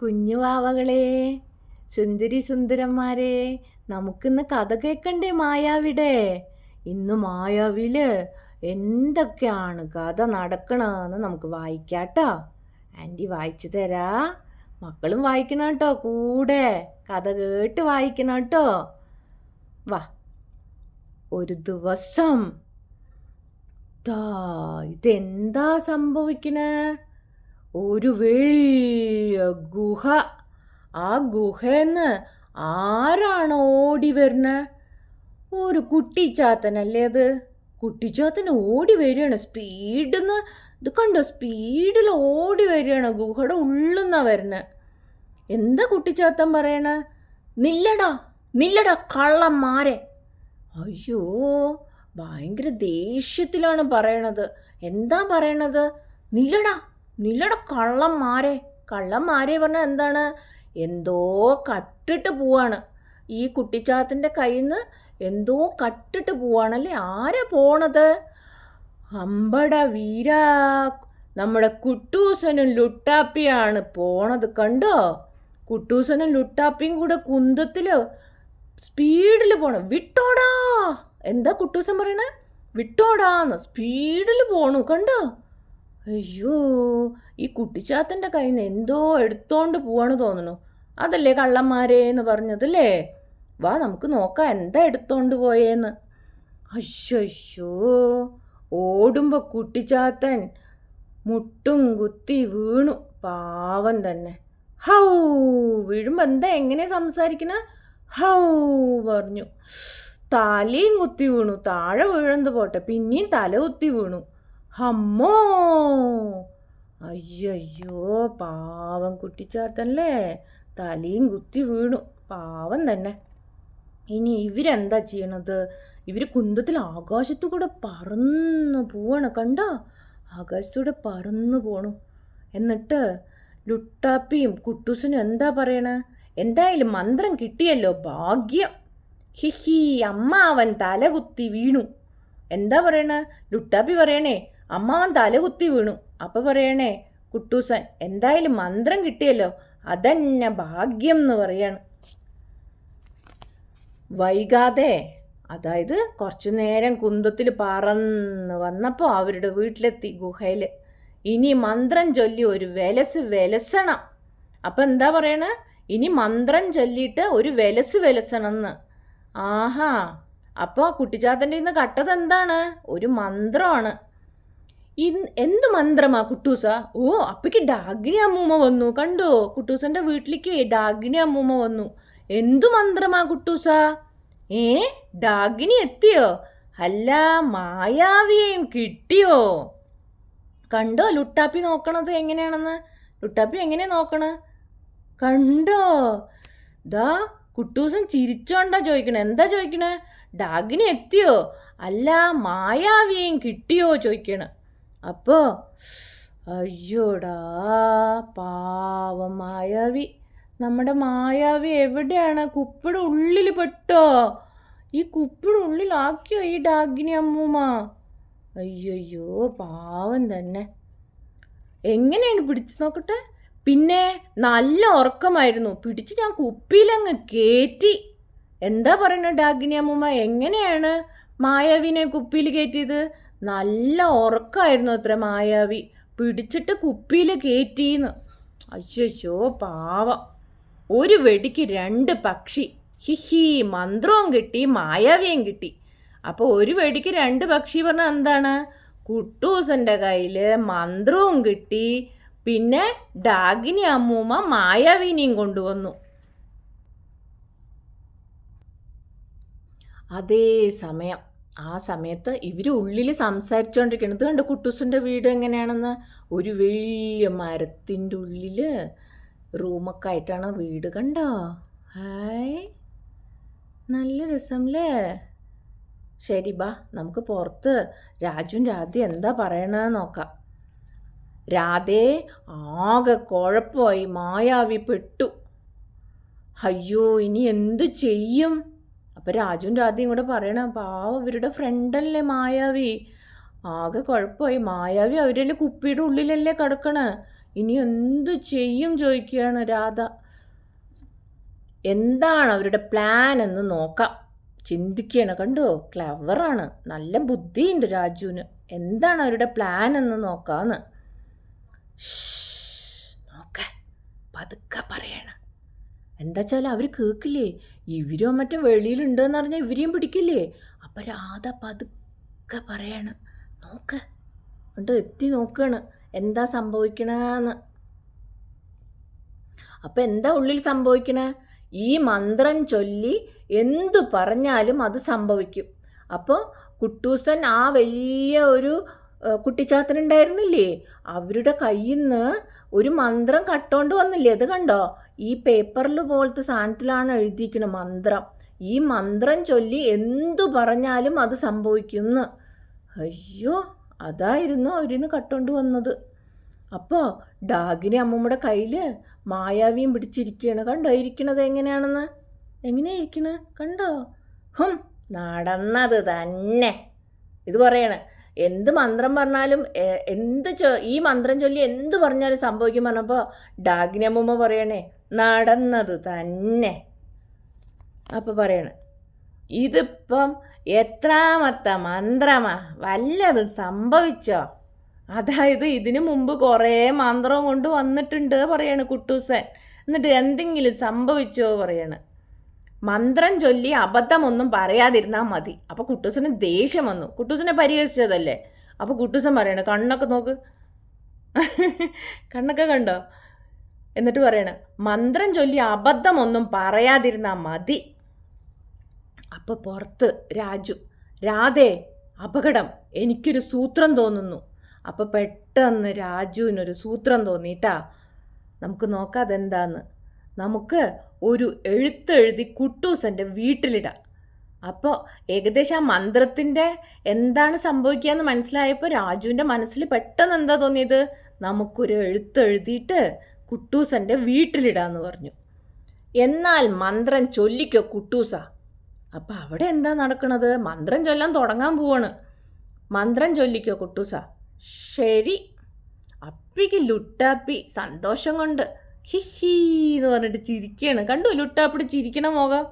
കുഞ്ഞുവാവകളെ, സുന്ദരി സുന്ദരന്മാരെ, നമുക്കിന്ന് കഥ കേൾക്കണ്ടേ മായാവിടെ? ഇന്ന് മായാവില് എന്തൊക്കെയാണ് കഥ നടക്കണമെന്ന് നമുക്ക് വായിക്കാട്ടോ. ആൻറ്റി വായിച്ചു തരാ. മക്കളും വായിക്കണം കേട്ടോ, കൂടെ കഥ കേട്ട് വായിക്കണം കേട്ടോ. വാ. ഒരു ദിവസം ഇതെന്താ സംഭവിക്കണേ? ഒരു വലിയ ഗുഹ. ആ ഗുഹന്ന് ആരാണ് ഓടി വരുന്നത്? ഒരു കുട്ടിച്ചാത്തനല്ലേ അത്. കുട്ടിച്ചാത്തൻ ഓടി വരികയാണ് സ്പീഡിന്ന്. ഇത് കണ്ടോ, സ്പീഡിൽ ഓടി വരികയാണ്, ഗുഹയുടെ ഉള്ളിന്നാ വരുന്നത്. എന്താ കുട്ടിച്ചാത്തൻ പറയണ? നില്ലടാ നില്ലടാ കള്ളന്മാരെ. അയ്യോ, ഭയങ്കര ദേഷ്യത്തിലാണ് പറയണത്. എന്താ പറയണത്? നില്ലടാ നില്ലടാ കള്ളന്മാരെ. കള്ളന്മാരെ പറഞ്ഞാൽ എന്താണ്? എന്തോ കട്ടിട്ട് പോവാണ്. ഈ കുട്ടിച്ചാത്തൻ്റെ കയ്യിൽ നിന്ന് എന്തോ കട്ടിട്ട് പോവാണല്ലേ. ആരാ പോണത്? അമ്പട വീരാ, നമ്മുടെ കുട്ടൂസനും ലുട്ടാപ്പിയാണ് പോണത്. കണ്ടോ? കുട്ടൂസനും ലുട്ടാപ്പിയും കൂടെ കുന്തത്തിൽ സ്പീഡിൽ പോണം. വിട്ടോടാ. എന്താ കുട്ടൂസൻ പറയണേ? വിട്ടോടാന്ന്. സ്പീഡിൽ പോണു. കണ്ടോ? അയ്യോ, ഈ കുട്ടിച്ചാത്തൻ്റെ കയ്യിൽ നിന്ന് എന്തോ എടുത്തോണ്ട് പോവാണ് തോന്നുന്നു. അതല്ലേ കള്ളന്മാരെ എന്ന് പറഞ്ഞതല്ലേ? വാ, നമുക്ക് നോക്കാം എന്താ എടുത്തോണ്ട് പോയേന്ന്. അയ്യോ, ഓടുമ്പോൾ കുട്ടിച്ചാത്തൻ മുട്ടും കുത്തി വീണു. പാവം തന്നെ. ഹൗ. വീഴുമ്പോൾ എന്താ എങ്ങനെ സംസാരിക്കണ? ഹൗ പറഞ്ഞു. തലയും കുത്തി വീണു. താഴെ വീഴുന്നത് പോട്ടെ, പിന്നെയും തല കുത്തി വീണു. അമ്മോ. അയ്യോ, പാവം കുട്ടിച്ചാത്തല്ലേ, തലയും കുത്തി വീണു. പാവം തന്നെ. ഇനി ഇവരെന്താ ചെയ്യണത്? ഇവർ കുന്തത്തിൽ ആകാശത്തു കൂടെ പറന്നു പോവാണ്. കണ്ടോ? ആകാശത്തൂടെ പറന്നു പോണു. എന്നിട്ട് ലുട്ടാപ്പിയും കുട്ടൂസനും എന്താ പറയണ? എന്തായാലും മന്ത്രം കിട്ടിയല്ലോ, ഭാഗ്യം. ഹിഹി, അമ്മാവൻ തലകുത്തി വീണു. എന്താ പറയണ? ലുട്ടാപ്പി പറയണേ അമ്മാവൻ തലകുത്തി വീണു. അപ്പം പറയണേ കുട്ടൂസൻ, എന്തായാലും മന്ത്രം കിട്ടിയല്ലോ, അതന്നെ ഭാഗ്യം എന്ന് പറയാണ്. വൈകാതെ, അതായത് കുറച്ചു നേരം കുന്തത്തിൽ പറന്ന് വന്നപ്പോൾ അവരുടെ വീട്ടിലെത്തി ഗുഹയിൽ. ഇനി മന്ത്രം ചൊല്ലി ഒരു വിലസണം. അപ്പം എന്താ പറയണ? ഇനി മന്ത്രം ചൊല്ലിയിട്ട് ഒരു വിലസണം എന്ന്. ആഹാ, അപ്പോൾ കുട്ടിച്ചാത്തൻ്റെ ഇന്ന് കട്ടത് എന്താണ്? ഒരു മന്ത്രമാണ്. എന്ത് മന്ത്രമാ കുട്ടൂസ? ഓ, അപ്പക്ക് ഡാഗിനി അമ്മൂമ്മ വന്നു. കണ്ടോ? കുട്ടൂസൻ്റെ വീട്ടിലേക്ക് ഡാഗിനി അമ്മൂമ്മ വന്നു. എന്തു മന്ത്രമാ കുട്ടൂസ? ഡാഗിനി എത്തിയോ? അല്ല, മായാവിയെയും കിട്ടിയോ? കണ്ടോ ലുട്ടാപ്പി നോക്കണത് എങ്ങനെയാണെന്ന്? ലുട്ടാപ്പി എങ്ങനെയാ നോക്കണ? കണ്ടോ? ദാ കുട്ടൂസൻ ചിരിച്ചോണ്ടാ ചോദിക്കണേ. എന്താ ചോദിക്കണേ? ഡാഗിനി എത്തിയോ? അല്ല, മായാവിയെയും കിട്ടിയോ ചോദിക്കണ. അപ്പോൾ അയ്യോടാ, പാവം മായാവി. നമ്മുടെ മായാവി എവിടെയാണ്? കുപ്പിയുടെ ഉള്ളിൽ പെട്ടോ? ഈ കുപ്പിയുടെ ഉള്ളിലാക്കിയോ ഈ ഡാഗിനി അമ്മൂമ്മ? അയ്യോ, പാവം തന്നെ. എങ്ങനെയാണ് പിടിച്ചു നോക്കട്ടെ. പിന്നെ നല്ല ഉറക്കമായിരുന്നു. പിടിച്ച് ഞാൻ കുപ്പിയിലങ്ങ് കയറ്റി. എന്താ പറയണ ഡാഗിനി അമ്മൂമ്മ? എങ്ങനെയാണ് മായാവിനെ കുപ്പിയിൽ കയറ്റിയത്? നല്ല ഉറക്കമായിരുന്നു അത്ര മായാവി. പിടിച്ചിട്ട് കുപ്പിയിൽ കയറ്റിന്ന്. അയ്യോ, പാവം. ഒരു വെടിക്ക് രണ്ട് പക്ഷി. ഹിഹി, മന്ത്രവും കിട്ടി മായാവിയും കിട്ടി. അപ്പോൾ ഒരു വെടിക്ക് രണ്ട് പക്ഷി പറഞ്ഞാൽ എന്താണ്? കുട്ടൂസൻ്റെ കയ്യിൽ മന്ത്രവും കിട്ടി, പിന്നെ ഡാഗിനി അമ്മൂമ്മ മായാവിനെയും കൊണ്ടുവന്നു. അതേ സമയം, ആ സമയത്ത് ഇവർ ഉള്ളിൽ സംസാരിച്ചുകൊണ്ടിരിക്കുന്നത് കണ്ട് കുട്ടൂസിൻ്റെ വീട് എങ്ങനെയാണെന്ന്. ഒരു വലിയ മരത്തിൻ്റെ ഉള്ളിൽ റൂമൊക്കെ ആയിട്ടാണ് വീട്. കണ്ടോ? ഹായ്, നല്ല രസമല്ലേ? ശരി, ബാ നമുക്ക് പുറത്ത് രാജുവും രാധയും എന്താ പറയണതെന്ന് നോക്കാം. രാധേ, ആകെ കുഴപ്പമായി, മായാവി പെട്ടു. അയ്യോ, ഇനി എന്തു ചെയ്യും? അപ്പം രാജുവും രാധയും കൂടെ പറയണം, പാവം ഇവരുടെ ഫ്രണ്ടല്ലേ മായാവി. ആകെ കുഴപ്പമായി. മായാവി അവരല്ലേ കുപ്പിയുടെ ഉള്ളിലല്ലേ കിടക്കണേ. ഇനി എന്തു ചെയ്യും ചോദിക്കുകയാണ് രാധ. എന്താണ് അവരുടെ പ്ലാൻ എന്ന് നോക്കാം. ചിന്തിക്കുകയാണ്. കണ്ടോ, ക്ലവറാണ്, നല്ല ബുദ്ധിയുണ്ട് രാജുവിന്. എന്താണ് അവരുടെ പ്ലാൻ എന്ന് നോക്കാന്ന്. നോക്ക, പതുക്കെ പറയണം. എന്താ വെച്ചാൽ അവർ കേൾക്കില്ലേ, ഇവരോ മറ്റേ വെളിയിലുണ്ടെന്ന് പറഞ്ഞാൽ ഇവരെയും പിടിക്കില്ലേ. അപ്പം രാധ പതുക്കെ പറയാണ്. നോക്ക്, ഉണ്ട് എത്തി നോക്കുകയാണ് എന്താ സംഭവിക്കണമെന്ന്. അപ്പം എന്താ ഉള്ളിൽ സംഭവിക്കണേ? ഈ മന്ത്രം ചൊല്ലി എന്തു പറഞ്ഞാലും അത് സംഭവിക്കും. അപ്പോൾ കുട്ടൂസൻ ആ വലിയ ഒരു കുട്ടിച്ചാത്തനുണ്ടായിരുന്നില്ലേ, അവരുടെ കയ്യിൽ നിന്ന് ഒരു മന്ത്രം കട്ടോണ്ട് വന്നില്ലേ, അത് കണ്ടോ? ഈ പേപ്പറിൽ പോലത്തെ സാധനത്തിലാണ് എഴുതിയിരിക്കുന്നത് മന്ത്രം. ഈ മന്ത്രം ചൊല്ലി എന്തു പറഞ്ഞാലും അത് സംഭവിക്കുമെന്ന്. അയ്യോ, അതായിരുന്നു അവരിന്ന് കട്ടോണ്ട് വന്നത്. അപ്പോൾ ഡാഗിനി അമ്മൂമ്മയുടെ കയ്യിൽ മായാവിയും പിടിച്ചിരിക്കുകയാണ്. കണ്ടോ ഇരിക്കണത് എങ്ങനെയാണെന്ന്? എങ്ങനെയാ ഇരിക്കണത് കണ്ടോ? നടന്നത് തന്നെ. ഇത് പറയണേ, എന്ത് മന്ത്രം പറഞ്ഞാലും ഈ മന്ത്രം ചൊല്ലി എന്ത് പറഞ്ഞാലും സംഭവിക്കും പറഞ്ഞപ്പോൾ ഡാഗിനി അമ്മൂമ്മ പറയണേ, നടന്നത് തന്നെ. അപ്പം പറയണേ, ഇതിപ്പം എത്രാമത്തെ മന്ത്രമാ, വല്ലതും സംഭവിച്ചോ? അതായത് ഇതിനു മുമ്പ് കുറേ മന്ത്രം കൊണ്ട് വന്നിട്ടുണ്ട് പറയാണ് കുട്ടൂസൻ. എന്നിട്ട് എന്തെങ്കിലും സംഭവിച്ചോ പറയാണ്. മന്ത്രം ചൊല്ലി അബദ്ധമൊന്നും പറയാതിരുന്നാൽ മതി. അപ്പോൾ കുട്ടൂസന് ദേഷ്യം വന്നു. കുട്ടൂസനെ പരിഹസിച്ചതല്ലേ. അപ്പോൾ കുട്ടൂസൻ പറയണ, കണ്ണൊക്കെ നോക്ക്, കണ്ണൊക്കെ കണ്ടോ? എന്നിട്ട് പറയണ, മന്ത്രം ചൊല്ലി അബദ്ധമൊന്നും പറയാതിരുന്നാൽ മതി. അപ്പോൾ പുറത്ത് രാജു, രാധേ അപകടം, എനിക്കൊരു സൂത്രം തോന്നുന്നു. അപ്പോൾ പെട്ടെന്ന് രാജുവിനൊരു സൂത്രം തോന്നിയിട്ടാ. നമുക്ക് നോക്കാം അതെന്താന്ന്. നമുക്ക് ഒരു എഴുത്തെഴുതി കുട്ടൂസൻ്റെ വീട്ടിലിടാം. അപ്പോൾ ഏകദേശം ആ മന്ത്രത്തിൻ്റെ എന്താണ് സംഭവിക്കുക എന്ന് മനസ്സിലായപ്പോൾ രാജുവിൻ്റെ മനസ്സിൽ പെട്ടെന്ന് എന്താ തോന്നിയത്, നമുക്കൊരു എഴുത്തെഴുതിയിട്ട് കുട്ടൂസൻ്റെ വീട്ടിലിടാന്ന് പറഞ്ഞു. എന്നാൽ മന്ത്രം ചൊല്ലിക്കോ കുട്ടൂസ. അപ്പം അവിടെ എന്താ നടക്കണത്? മന്ത്രം ചൊല്ലാൻ തുടങ്ങാൻ പോവാണ്. മന്ത്രം ചൊല്ലിക്കോ കുട്ടൂസ. ശരി. അപ്പിക്ക് ലുട്ടാപ്പി സന്തോഷം കൊണ്ട് ഹിഹി എന്ന് പറഞ്ഞിട്ട് ചിരിക്കുകയാണ്. കണ്ടു ലുട്ടാപ്പിയുടെ ചിരിക്കണ മുഖം?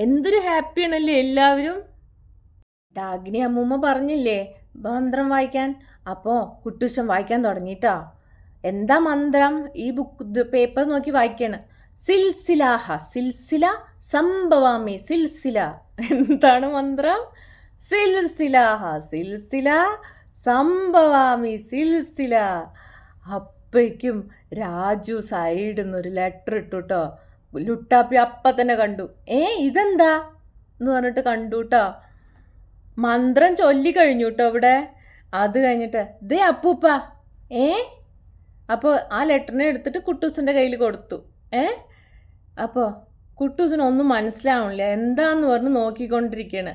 എന്തൊരു ഹാപ്പിയാണല്ലേ എല്ലാവരും. ഡാഗിനി അമ്മൂമ്മ പറഞ്ഞില്ലേ മന്ത്രം വായിക്കാൻ. അപ്പോൾ കുട്ടൂസൻ വായിക്കാൻ തുടങ്ങിയിട്ടാ. എന്താ മന്ത്രം? ഈ ബുക്ക് പേപ്പർ നോക്കി വായിക്കാണ്. സിൽസിലാഹ സിൽസില സംഭവാമി സിൽസില. എന്താണ് മന്ത്രം? സിൽസിലാഹ സിൽസില സംഭവാമി സിൽസില. അപ്പോഴേക്കും രാജു സൈഡിൽ നിന്നൊരു ലെറ്റർ ഇട്ടു കേട്ടോ. ലുട്ടാപ്പി അപ്പം തന്നെ കണ്ടു. ഇതെന്താ എന്ന് പറഞ്ഞിട്ട് കണ്ടു കേട്ടോ. മന്ത്രം ചൊല്ലിക്കഴിഞ്ഞു കേട്ടോ ഇവിടെ. അത് കഴിഞ്ഞിട്ട് ദേ അപ്പൂപ്പ. അപ്പോൾ ആ ലെറ്ററിനെ എടുത്തിട്ട് കുട്ടൂസിൻ്റെ കയ്യിൽ കൊടുത്തു. അപ്പോൾ കുട്ടൂസിനൊന്നും മനസ്സിലാവണില്ല, എന്താന്ന് പറഞ്ഞ് നോക്കിക്കൊണ്ടിരിക്കുകയാണ്.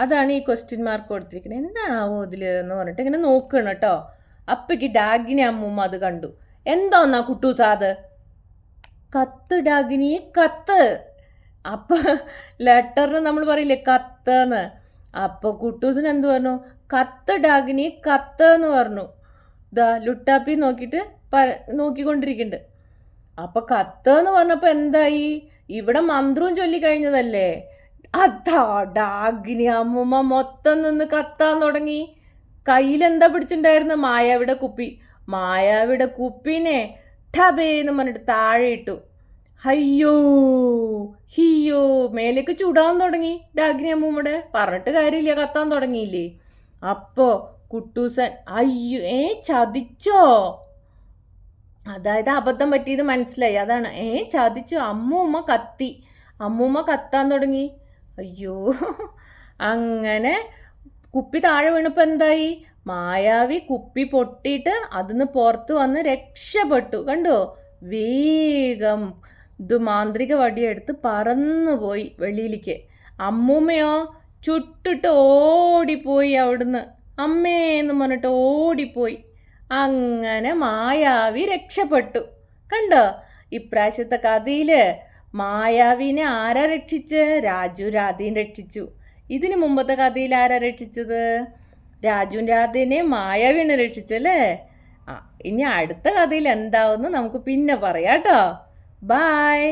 അതാണ് ഈ ക്വസ്റ്റ്യൻ മാർക്ക് കൊടുത്തിരിക്കുന്നത്. എന്താണാവോ ഇതിൽ എന്ന് പറഞ്ഞിട്ട് ഇങ്ങനെ നോക്കണം കേട്ടോ. അപ്പയ്ക്ക് ഡാഗിനി അമ്മൂമ്മ അത് കണ്ടു. എന്തോന്നാ കുട്ടൂസ അത്? കത്ത് ഡാഗിനി, കത്ത്. അപ്പോൾ ലെറ്ററിന് നമ്മൾ പറയില്ലേ കത്തെന്ന്. അപ്പോൾ കുട്ടൂസിന് എന്ത് പറഞ്ഞു? കത്ത് ഡാഗിനി, കത്ത് എന്ന് പറഞ്ഞു. ഇതാ ലുട്ടാപ്പി നോക്കിയിട്ട് നോക്കിക്കൊണ്ടിരിക്കുന്നുണ്ട്. അപ്പം കത്ത് എന്ന് പറഞ്ഞപ്പോൾ എന്തായി? ഇവിടെ മന്ത്രവും ചൊല്ലിക്കഴിഞ്ഞതല്ലേ. അതാ ഡാഗിനി അമ്മൂമ്മ മൊത്തം നിന്ന് കത്താൻ തുടങ്ങി. കയ്യിലെന്താ പിടിച്ചിട്ടുണ്ടായിരുന്നു? മായാവിയുടെ കുപ്പി. മായാവിയുടെ കുപ്പിനെ ടബേന്ന് പറഞ്ഞിട്ട് താഴെ ഇട്ടു. അയ്യോ ഹിയോ, മേലേക്ക് ചൂടാൻ തുടങ്ങി ഡാഗിനി അമ്മൂമ്മയുടെ. പറഞ്ഞിട്ട് കാര്യമില്ല, കത്താൻ തുടങ്ങിയില്ലേ. അപ്പോൾ കുട്ടൂസൻ അയ്യോ ചതിച്ചോ? അതായത് അബദ്ധം പറ്റിയത് മനസ്സിലായി. അതാണ് ചതിച്ചു. അമ്മൂമ്മ കത്തി. അമ്മൂമ്മ കത്താൻ തുടങ്ങി. അയ്യോ, അങ്ങനെ കുപ്പി താഴെ വീണപ്പോൾ എന്തായി? മായാവി കുപ്പി പൊട്ടിയിട്ട് അതിന്ന് പുറത്ത് വന്ന് രക്ഷപ്പെട്ടു. കണ്ടോ? വേഗം മാന്ത്രിക വടിയെടുത്ത് പറന്നുപോയി വെളിയിലേക്ക്. അമ്മൂമ്മയോ ചുട്ടിട്ട് ഓടിപ്പോയി അവിടുന്ന്. അമ്മേന്ന് പറഞ്ഞിട്ട് ഓടിപ്പോയി. അങ്ങനെ മായാവി രക്ഷപ്പെട്ടു. കണ്ടോ? ഇപ്രാവശ്യത്തെ കഥയിൽ മായാവിനെ ആരാ രക്ഷിച്ച്? രാജു രാധയും രക്ഷിച്ചു. ഇതിന് മുമ്പത്തെ കഥയിൽ ആരാ രക്ഷിച്ചത്? രാജുവും രാധേനെ മായാവിനെ രക്ഷിച്ചല്ലേ. ഇനി അടുത്ത കഥയിൽ എന്താവുമെന്ന് നമുക്ക് പിന്നെ പറയാം കേട്ടോ. ബായ്.